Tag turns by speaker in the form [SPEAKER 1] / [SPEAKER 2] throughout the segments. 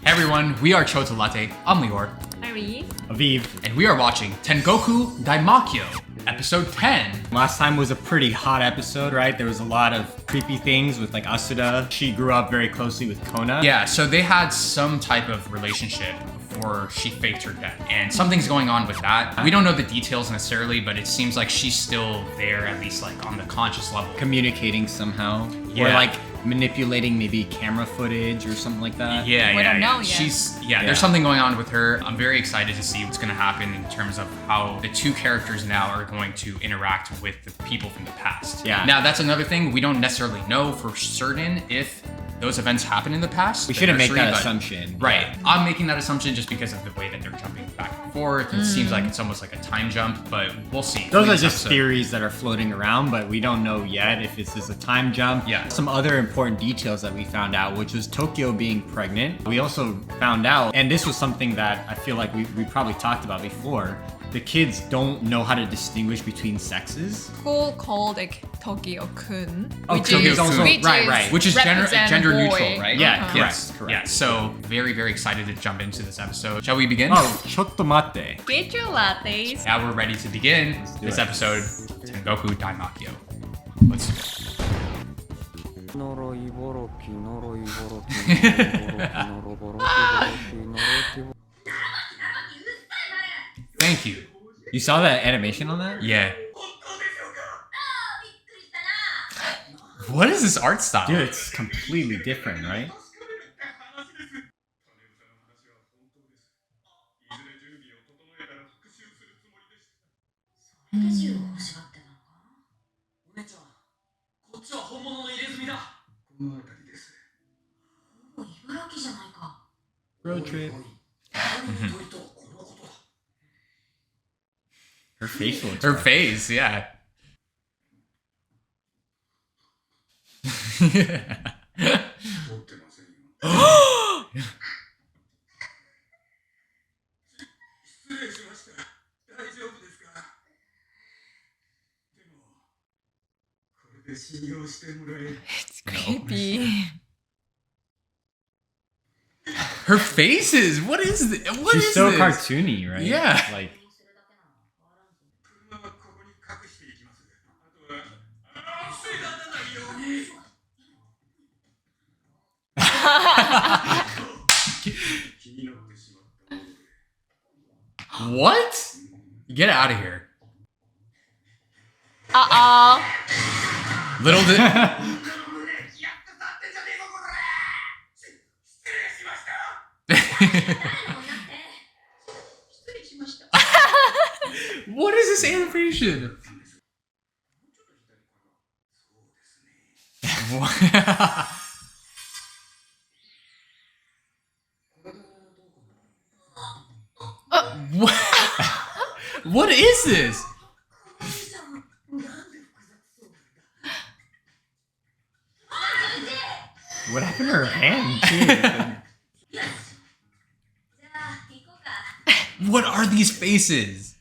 [SPEAKER 1] Hey everyone, we are Choto Latte. I'm Lior.
[SPEAKER 2] Ari.
[SPEAKER 3] Aviv.
[SPEAKER 1] And we are watching Tengoku Daimakyo, episode 10.
[SPEAKER 3] Last time was a pretty hot episode, right? There was a lot of creepy things with like Asuda. She grew up very closely with Kona.
[SPEAKER 1] Yeah, so they had some type of relationship before she faked her death. And something's going on with that. We don't know the details necessarily, but it seems like she's still there, at least like on the conscious level.
[SPEAKER 3] Communicating somehow.
[SPEAKER 1] Yeah.
[SPEAKER 3] Or like manipulating maybe camera footage or something like that.
[SPEAKER 1] Yeah,
[SPEAKER 2] We don't know yet.
[SPEAKER 1] She's there's something going on with her. I'm very excited to see what's going to happen in terms of how the two characters now are going to interact with the people from the past.
[SPEAKER 3] Yeah.
[SPEAKER 1] Now that's another thing. We don't necessarily know for certain if those events happen in the past.
[SPEAKER 3] We shouldn't make that
[SPEAKER 1] but-
[SPEAKER 3] assumption.
[SPEAKER 1] Right.
[SPEAKER 3] Yeah.
[SPEAKER 1] I'm making that assumption just because of the way that they're jumping back and forth. It seems like it's almost like a time jump, but we'll see.
[SPEAKER 3] Those are
[SPEAKER 1] This
[SPEAKER 3] just
[SPEAKER 1] episode.
[SPEAKER 3] theories that are floating around, but we don't know yet if it's just a time jump.
[SPEAKER 1] Yeah.
[SPEAKER 3] Some other important details that we found out, which was Tokyo being pregnant. We also found out, and this was something that I feel like we probably talked about before, the kids don't know how to distinguish between sexes.
[SPEAKER 2] School called like Tokyo-kun,
[SPEAKER 3] Oh,
[SPEAKER 2] which
[SPEAKER 1] Tokyo-kun.
[SPEAKER 2] is
[SPEAKER 1] Also-
[SPEAKER 3] right.
[SPEAKER 1] Which is
[SPEAKER 2] represent
[SPEAKER 1] gender
[SPEAKER 2] boy.
[SPEAKER 1] neutral, right?
[SPEAKER 3] Yeah,
[SPEAKER 2] Uh-huh.
[SPEAKER 3] correct.
[SPEAKER 1] Yeah, so very, very excited to jump into this episode. Shall we begin?
[SPEAKER 3] Oh, chotto mate.
[SPEAKER 2] Get your lattes.
[SPEAKER 1] Now we're ready to begin
[SPEAKER 3] do
[SPEAKER 1] this
[SPEAKER 3] it.
[SPEAKER 1] episode, Tengoku Daimakyo. Let's go.
[SPEAKER 4] 呪いボロキ呪いボロキ呪いボロキ呪いボロキ呪いボロキ
[SPEAKER 1] Thank you.
[SPEAKER 3] You saw that animation on that?
[SPEAKER 1] Yeah. What is this art style?
[SPEAKER 3] Dude, it's completely different, right? Road trip. Her facial
[SPEAKER 1] Her
[SPEAKER 3] expression.
[SPEAKER 1] face, yeah.
[SPEAKER 2] It's creepy.
[SPEAKER 1] Her faces. What is this? What
[SPEAKER 3] She's
[SPEAKER 1] is
[SPEAKER 3] so
[SPEAKER 1] this?
[SPEAKER 3] cartoony, right?
[SPEAKER 1] Yeah.
[SPEAKER 3] Like,
[SPEAKER 1] What? Get out of here. Little did. What is this animation? What? What? What is this?
[SPEAKER 3] what happened to her hand, too?
[SPEAKER 1] What are these faces?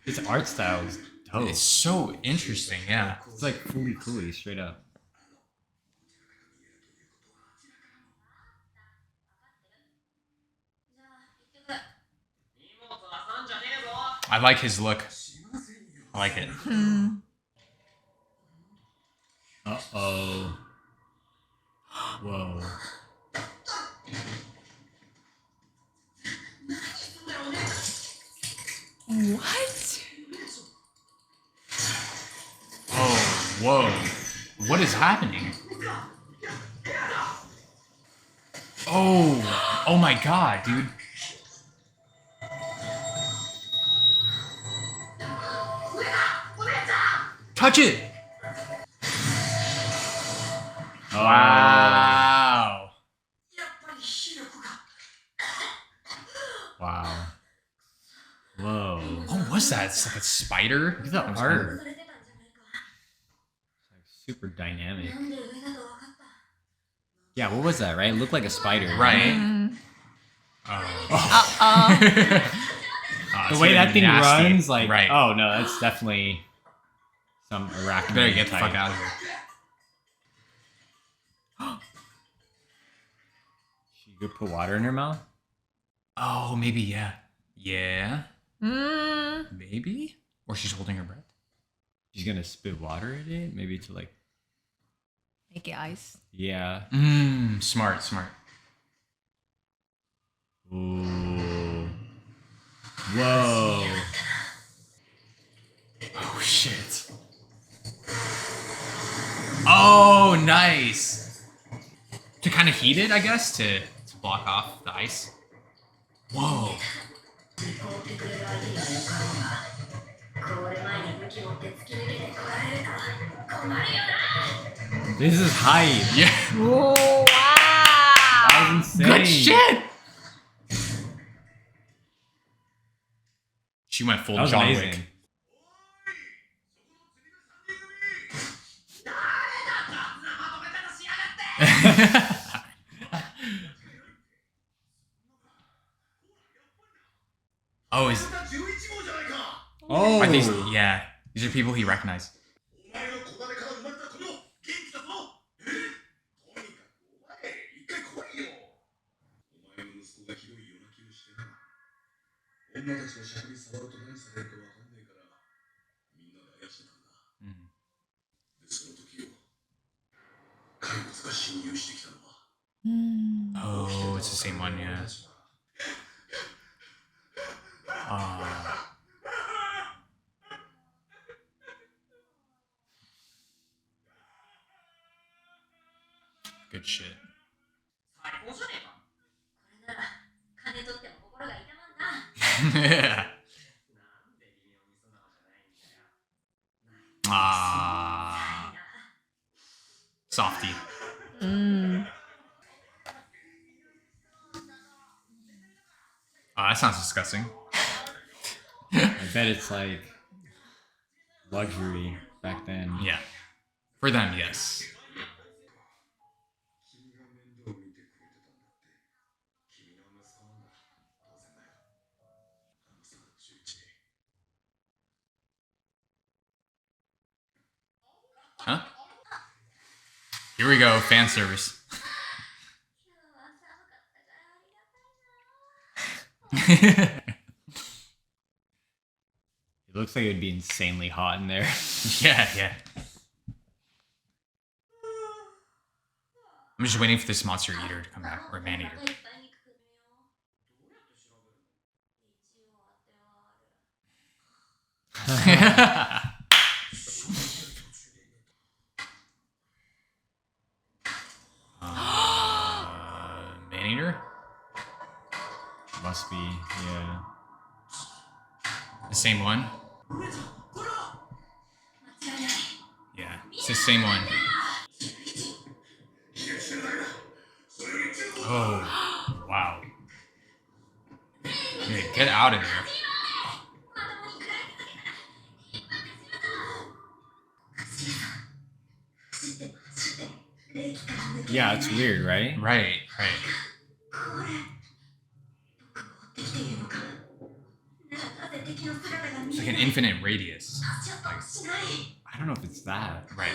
[SPEAKER 3] This art style is dope.
[SPEAKER 1] It's so interesting, yeah.
[SPEAKER 3] It's like fully coolly, straight up.
[SPEAKER 1] I like his look. I like it.
[SPEAKER 3] Uh-oh. Whoa.
[SPEAKER 2] What?
[SPEAKER 1] Oh, whoa. What is happening? Oh my god, dude. Touch it! Wow.
[SPEAKER 3] Wow. Whoa.
[SPEAKER 1] What was that? It's like a spider?
[SPEAKER 3] Look at the
[SPEAKER 1] That was
[SPEAKER 3] art.
[SPEAKER 1] kind
[SPEAKER 3] Super dynamic. Yeah, what was that, right? It looked like a spider.
[SPEAKER 1] of- Right?
[SPEAKER 3] The way that thing runs, like,
[SPEAKER 1] right.
[SPEAKER 3] oh no, that's definitely some arachnid.
[SPEAKER 1] Better get the
[SPEAKER 3] type.
[SPEAKER 1] fuck out of here.
[SPEAKER 3] You could put water in her mouth?
[SPEAKER 1] Oh, maybe, yeah. Yeah.
[SPEAKER 2] Mm.
[SPEAKER 1] Maybe? Or she's holding her breath.
[SPEAKER 3] She's gonna spit water in it? Maybe to like...
[SPEAKER 2] Make it ice.
[SPEAKER 3] Yeah.
[SPEAKER 1] Smart, smart.
[SPEAKER 3] Ooh. Whoa.
[SPEAKER 1] Oh, shit. Oh, nice. To kind of heat it, I guess, to block off the ice. Whoa.
[SPEAKER 3] This is hype.
[SPEAKER 1] Yeah.
[SPEAKER 2] Oh, wow.
[SPEAKER 3] That was insane.
[SPEAKER 1] Good shit. She went full
[SPEAKER 3] That was
[SPEAKER 1] John
[SPEAKER 3] amazing.
[SPEAKER 1] Wick. Oh,
[SPEAKER 3] Oh.
[SPEAKER 1] are these? Yeah, these are people he recognized. Oh, it's the same one, yeah. Good shit. Yeah. Softy. That sounds disgusting.
[SPEAKER 3] I bet it's like luxury back then.
[SPEAKER 1] Yeah. For them, yes. Huh? Here we go, fan service.
[SPEAKER 3] It looks like it would be insanely hot in there.
[SPEAKER 1] Yeah, yeah. I'm just waiting for this monster eater to come back, or man eater. Man eater?
[SPEAKER 3] Must be, yeah.
[SPEAKER 1] The same one? Yeah, it's the same one. Oh, wow. Yeah, get out of there.
[SPEAKER 3] Yeah, it's weird, right?
[SPEAKER 1] Right, right. It's like an infinite radius.
[SPEAKER 3] I don't know if it's that.
[SPEAKER 1] Right.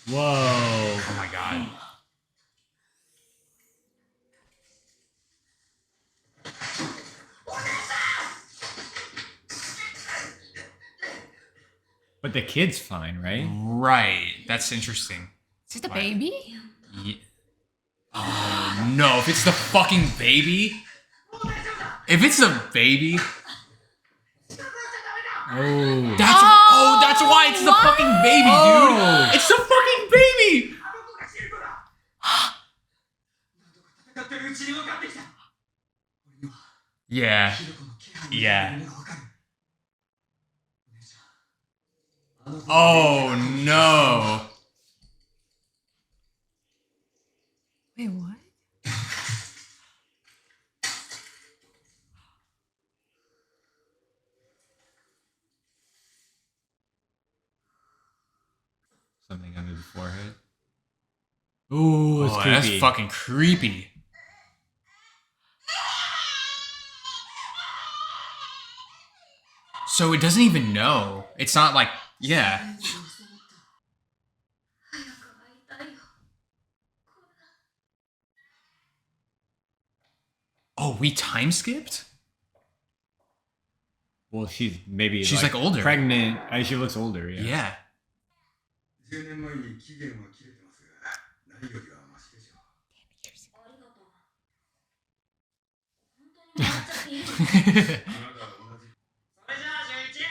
[SPEAKER 3] Whoa.
[SPEAKER 1] Oh my god.
[SPEAKER 3] But the kid's fine, right?
[SPEAKER 1] Right. That's interesting.
[SPEAKER 2] Is it the baby?
[SPEAKER 1] Yeah. Oh no, if it's the fucking baby. If it's the baby.
[SPEAKER 3] Oh.
[SPEAKER 1] That's why it's the
[SPEAKER 2] what?
[SPEAKER 1] fucking baby,
[SPEAKER 3] Oh.
[SPEAKER 1] dude. It's the fucking baby. Yeah. Yeah. Oh no.
[SPEAKER 2] Wait, what?
[SPEAKER 3] Something under the forehead. Ooh, it's
[SPEAKER 1] Oh,
[SPEAKER 3] creepy.
[SPEAKER 1] that's fucking creepy. So it doesn't even know. It's not like, yeah. we time skipped?
[SPEAKER 3] Well, she's
[SPEAKER 1] like older.
[SPEAKER 3] pregnant. She looks older. Yeah.
[SPEAKER 1] Yeah.
[SPEAKER 5] 10年前に期限は切れてますが、何よりはマシでしょう。ありがとう。本当にもらっちゃっていいの？あなたは同じ。それじゃあ、純一。息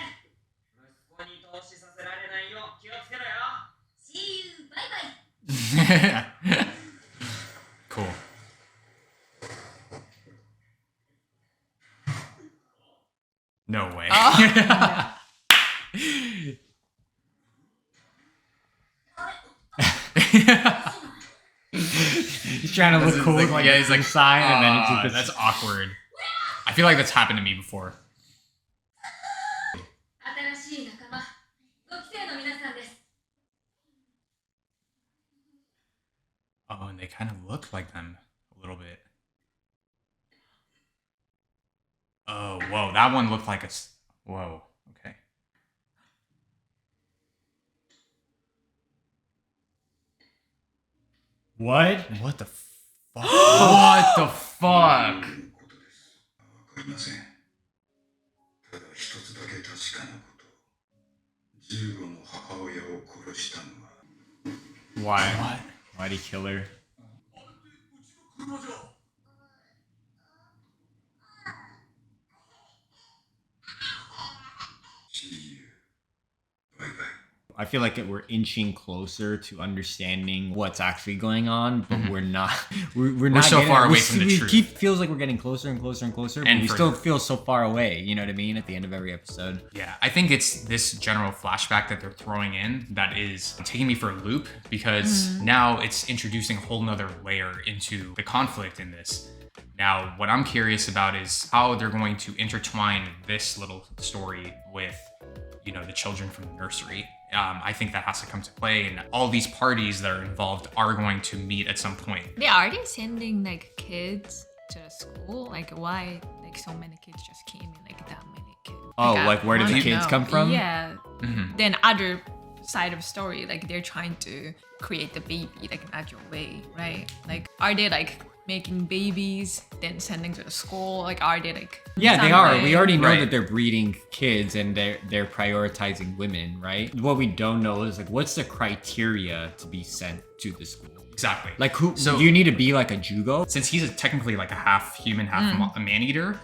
[SPEAKER 5] 子に投資させられないよう気をつけろよ。See you. Bye bye.
[SPEAKER 1] Cool. No way.
[SPEAKER 3] He's trying to look cool, like
[SPEAKER 1] he's like
[SPEAKER 3] inside, and then it's just
[SPEAKER 1] that's awkward. I feel like that's happened to me before. Oh, and they kind of look like them a little bit. Oh, whoa, that one looked like whoa, okay.
[SPEAKER 3] What?
[SPEAKER 1] What the fuck? What the fuck?
[SPEAKER 5] わかりません。ただ一つだけ確かなこと。15の母親を殺したのは。
[SPEAKER 3] Why? What? Why'd he kill her? I feel like we're inching closer to understanding what's actually going on, but we're not. We're not
[SPEAKER 1] so far away from the truth.
[SPEAKER 3] Feels like we're getting closer and closer and closer, but we still feel so far away. You know what I mean? At the end of every episode.
[SPEAKER 1] Yeah, I think it's this general flashback that they're throwing in that is taking me for a loop because now it's introducing a whole nother layer into the conflict in this. Now, what I'm curious about is how they're going to intertwine this little story with, you know, the children from the nursery. I think that has to come to play, and all these parties that are involved are going to meet at some point.
[SPEAKER 2] Yeah, are they sending like kids to the school? Like why like so many kids just came in, like that many kids?
[SPEAKER 3] Oh,
[SPEAKER 2] like
[SPEAKER 3] where did the kids come from?
[SPEAKER 2] Yeah. Then other side of story, like they're trying to create the baby like natural way, right? Like are they like making babies then sending to the school? Like are they like
[SPEAKER 3] they are. We already know
[SPEAKER 1] Right.
[SPEAKER 3] that they're breeding kids and they're prioritizing women, right? What we don't know is like what's the criteria to be sent to the school?
[SPEAKER 1] Exactly.
[SPEAKER 3] Like who
[SPEAKER 1] So-
[SPEAKER 3] do you need to be like a Jugo?
[SPEAKER 1] Since he's technically like a half human, half a man-eater,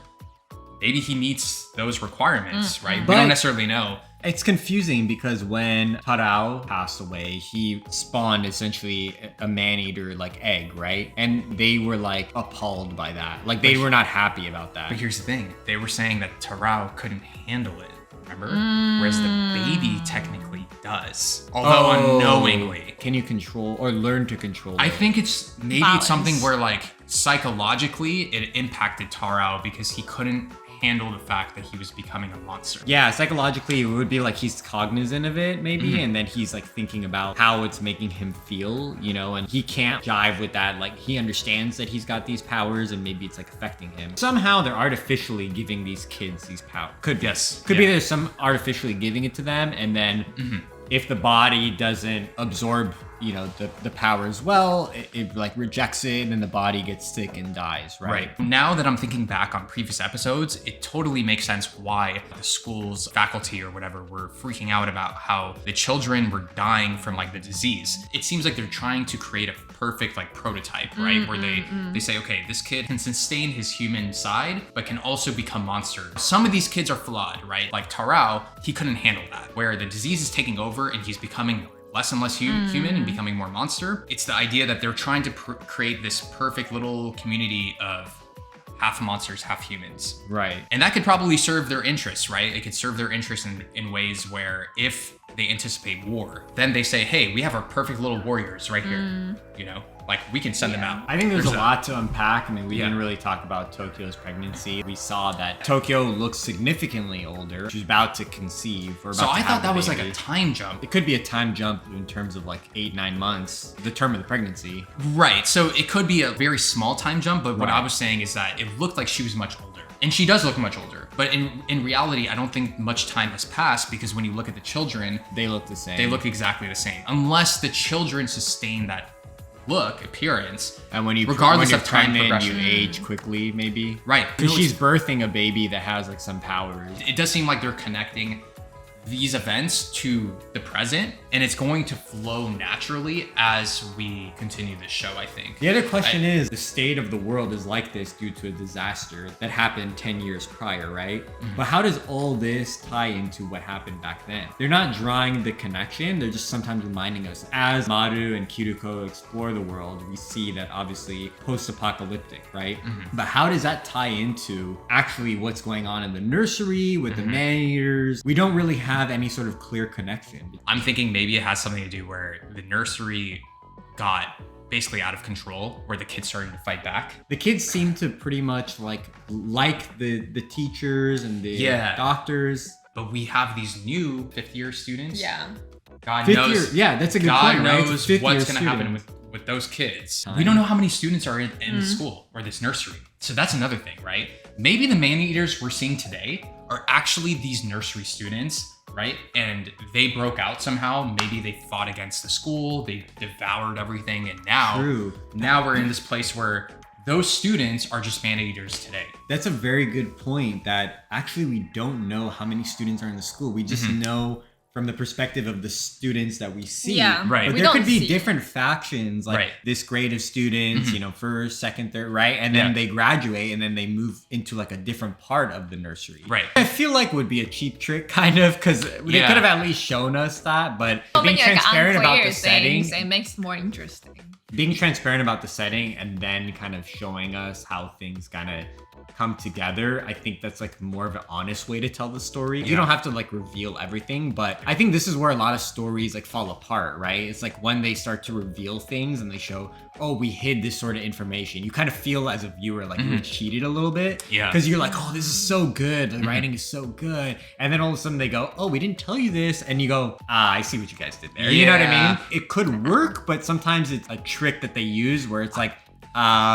[SPEAKER 1] maybe he meets those requirements, right? We
[SPEAKER 3] But-
[SPEAKER 1] don't necessarily know.
[SPEAKER 3] It's confusing because when Tarao passed away, he spawned essentially a man-eater like egg, right? And they were like appalled by that. Like they were not happy about that.
[SPEAKER 1] But here's the thing. They were saying that Tarao couldn't handle it, remember? Whereas the baby technically does. Although unknowingly.
[SPEAKER 3] Can you control or learn to control
[SPEAKER 1] I
[SPEAKER 3] it?
[SPEAKER 1] think it's maybe
[SPEAKER 2] Balance.
[SPEAKER 1] it's something where like psychologically it impacted Tarao because he couldn't handle the fact that he was becoming a monster.
[SPEAKER 3] Yeah, psychologically it would be like he's cognizant of it maybe, and then he's like thinking about how it's making him feel, you know, and he can't jive with that. Like he understands that he's got these powers and maybe it's like affecting him. Somehow they're artificially giving these kids these powers. Could be.
[SPEAKER 1] Yes,
[SPEAKER 3] Could be
[SPEAKER 1] yeah.
[SPEAKER 3] there's some artificially giving it to them, and then if the body doesn't absorb, you know, the power as well, it like rejects it and then the body gets sick and dies, right?
[SPEAKER 1] Now that I'm thinking back on previous episodes, it totally makes sense why the school's faculty or whatever were freaking out about how the children were dying from like the disease. It seems like they're trying to create a perfect like prototype, right? Where they say, okay, this kid can sustain his human side, but can also become monsters. Some of these kids are flawed, right? Like Tarao, he couldn't handle that, where the disease is taking over and he's becoming less and less human and becoming more monster. It's the idea that they're trying to create this perfect little community of half monsters, half humans.
[SPEAKER 3] Right.
[SPEAKER 1] And that could probably serve their interests, right? It could serve their interests in ways where if they anticipate war, then they say, hey, we have our perfect little warriors right here. You know, like we can send them out.
[SPEAKER 3] I think there's a
[SPEAKER 1] that.
[SPEAKER 3] lot to unpack. I mean, we
[SPEAKER 1] Yeah.
[SPEAKER 3] didn't really talk about Tokyo's pregnancy. We saw that Tokyo looks significantly older. She's about to conceive. Or about
[SPEAKER 1] So
[SPEAKER 3] to
[SPEAKER 1] I
[SPEAKER 3] have
[SPEAKER 1] thought
[SPEAKER 3] the
[SPEAKER 1] that was like
[SPEAKER 3] baby.
[SPEAKER 1] a time jump.
[SPEAKER 3] It could be a time jump in terms of like 8-9 months, the term of the pregnancy.
[SPEAKER 1] Right, so it could be a very small time jump, but what
[SPEAKER 3] Right.
[SPEAKER 1] I was saying is that it looked like she was much older. And she does look much older. But in reality, I don't think much time has passed because when you look at the children,
[SPEAKER 3] They look the same.
[SPEAKER 1] they look exactly the same. Unless the children sustain that look, appearance.
[SPEAKER 3] And when
[SPEAKER 1] regardless
[SPEAKER 3] when
[SPEAKER 1] of time
[SPEAKER 3] pregnant,
[SPEAKER 1] progression.
[SPEAKER 3] you age quickly, maybe.
[SPEAKER 1] Right.
[SPEAKER 3] Because
[SPEAKER 1] No,
[SPEAKER 3] she's
[SPEAKER 1] it's-
[SPEAKER 3] birthing a baby that has like some powers.
[SPEAKER 1] It does seem like they're connecting these events to the present, and it's going to flow naturally as we continue this show, I think.
[SPEAKER 3] The other question is, the state of the world is like this due to a disaster that happened 10 years prior, right? But how does all this tie into what happened back then? They're not drawing the connection, they're just sometimes reminding us. As Maru and Kiruko explore the world, we see that obviously post-apocalyptic, right? But how does that tie into actually what's going on in the nursery with the man-eaters? We don't really have any sort of clear connection.
[SPEAKER 1] I'm thinking maybe it has something to do where the nursery got basically out of control, where the kids started to fight back.
[SPEAKER 3] The kids seem to pretty much like the teachers and the
[SPEAKER 1] Yeah.
[SPEAKER 3] doctors.
[SPEAKER 1] But we have these new fifth-year students.
[SPEAKER 2] Yeah.
[SPEAKER 1] God
[SPEAKER 3] Fifth
[SPEAKER 1] knows.
[SPEAKER 3] year, yeah, that's a good
[SPEAKER 1] God
[SPEAKER 3] point, right? It's a
[SPEAKER 1] knows
[SPEAKER 3] fifth
[SPEAKER 1] what's
[SPEAKER 3] year
[SPEAKER 1] going to happen
[SPEAKER 3] student.
[SPEAKER 1] with those kids. We don't know how many students are in the school or this nursery. So that's another thing, right? Maybe the man-eaters we're seeing today are actually these nursery students, right? And they broke out somehow. Maybe they fought against the school. They devoured everything. And now we're in this place where those students are just man-eaters today.
[SPEAKER 3] That's a very good point, that actually we don't know how many students are in the school. We just know from the perspective of the students that we see.
[SPEAKER 2] Yeah.
[SPEAKER 1] Right.
[SPEAKER 3] But
[SPEAKER 2] We
[SPEAKER 3] there could
[SPEAKER 2] don't
[SPEAKER 3] be
[SPEAKER 2] see.
[SPEAKER 3] different factions, like
[SPEAKER 1] Right.
[SPEAKER 3] this grade of students, you know, first, second, third, right? And then
[SPEAKER 1] Yeah.
[SPEAKER 3] they graduate and then they move into like a different part of the nursery.
[SPEAKER 1] Right.
[SPEAKER 3] I feel like would be a cheap trick, kind of, because they
[SPEAKER 1] Yeah.
[SPEAKER 3] could have at least shown us that, but
[SPEAKER 2] So
[SPEAKER 3] being
[SPEAKER 2] many like
[SPEAKER 3] transparent about
[SPEAKER 2] unclear
[SPEAKER 3] the setting,
[SPEAKER 2] things, it makes it more interesting.
[SPEAKER 3] being transparent about the setting and then kind of showing us how things kind of come together, I think that's like more of an honest way to tell the story. You
[SPEAKER 1] Yeah.
[SPEAKER 3] don't have to like reveal everything, but I think this is where a lot of stories like fall apart, right? It's like when they start to reveal things and they show, oh, we hid this sort of information. You kind of feel as a viewer like you're cheated a little bit.
[SPEAKER 1] Yeah.
[SPEAKER 3] Because you're like, oh, this is so good. The writing is so good. And then all of a sudden they go, oh, we didn't tell you this. And you go, I see what you guys did there. You know what I
[SPEAKER 1] Yeah.
[SPEAKER 3] mean? It could work, but sometimes it's a trick that they use where it's like,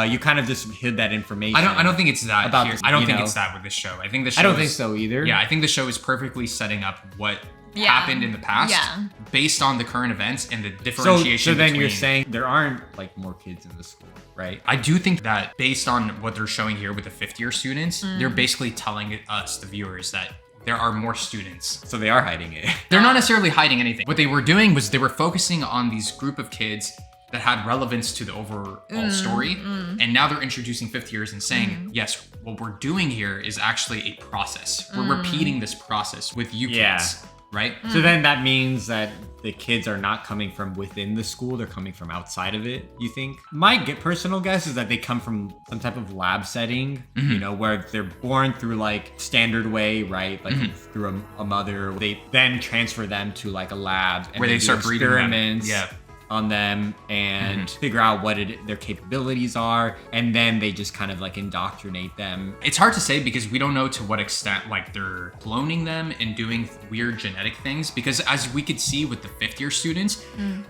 [SPEAKER 3] you kind of just hid that information.
[SPEAKER 1] I don't think it's that
[SPEAKER 3] About
[SPEAKER 1] here.
[SPEAKER 3] this,
[SPEAKER 1] I don't
[SPEAKER 3] you
[SPEAKER 1] think
[SPEAKER 3] know.
[SPEAKER 1] it's that with this show. I think the show
[SPEAKER 3] I don't think
[SPEAKER 1] is-
[SPEAKER 3] so either.
[SPEAKER 1] Yeah, I think the show is perfectly setting up what
[SPEAKER 2] Yeah.
[SPEAKER 1] happened in the past
[SPEAKER 2] Yeah.
[SPEAKER 1] based on the current events and the
[SPEAKER 3] So
[SPEAKER 1] differentiation
[SPEAKER 3] then you're
[SPEAKER 1] between-
[SPEAKER 3] saying there aren't like more kids in the school, right?
[SPEAKER 1] I do think that based on what they're showing here with the fifth-year students,
[SPEAKER 2] Mm.
[SPEAKER 1] they're basically telling us, the viewers, that there are more students.
[SPEAKER 3] So they are hiding it.
[SPEAKER 1] They're not necessarily hiding anything. What they were doing was they were focusing on these group of kids that had relevance to the overall story. And now they're introducing fifth years and saying, yes, what we're doing here is actually a process. We're repeating this process with you
[SPEAKER 3] Yeah.
[SPEAKER 1] kids, right?
[SPEAKER 3] So then that means that the kids are not coming from within the school, they're coming from outside of it, you think? My personal guess is that they come from some type of lab setting, you know, where they're born through like standard way, right? Like through a mother. They then transfer them to like a lab and
[SPEAKER 1] Where they
[SPEAKER 3] do
[SPEAKER 1] start breeding them.
[SPEAKER 3] experiments.
[SPEAKER 1] Yeah.
[SPEAKER 3] On them and figure out what their capabilities are, and then they just kind of like indoctrinate them.
[SPEAKER 1] It's hard to say because we don't know to what extent like they're cloning them and doing weird genetic things, because as we could see with the fifth-year students,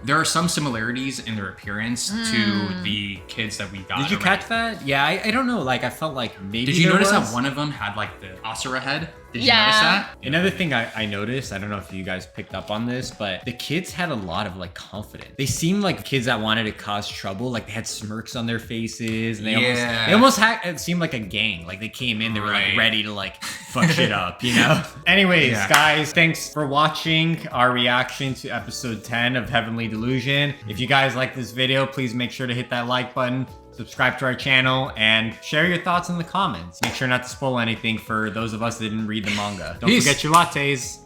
[SPEAKER 1] there are some similarities in their appearance to the kids that we got.
[SPEAKER 3] Did you
[SPEAKER 1] already.
[SPEAKER 3] catch that? Yeah, I don't know. Like I felt like maybe.
[SPEAKER 1] Did you
[SPEAKER 3] there
[SPEAKER 1] notice
[SPEAKER 3] was.
[SPEAKER 1] that one of them had like the Asura head? Did you
[SPEAKER 2] Yeah.
[SPEAKER 1] notice that?
[SPEAKER 3] Another thing I noticed, I don't know if you guys picked up on this, but the kids had a lot of like confidence. They seemed like kids that wanted to cause trouble. Like they had smirks on their faces, and
[SPEAKER 1] Yeah.
[SPEAKER 3] they almost had, it seemed like a gang. Like they came in, they were like
[SPEAKER 1] Right.
[SPEAKER 3] ready to like fuck shit up, you know? Anyways,
[SPEAKER 1] Yeah.
[SPEAKER 3] guys, thanks for watching our reaction to episode 10 of Heavenly Delusion. If you guys like this video, please make sure to hit that like button, subscribe to our channel, and share your thoughts in the comments. Make sure not to spoil anything for those of us that didn't read the manga. Don't
[SPEAKER 1] Peace.
[SPEAKER 3] forget your lattes.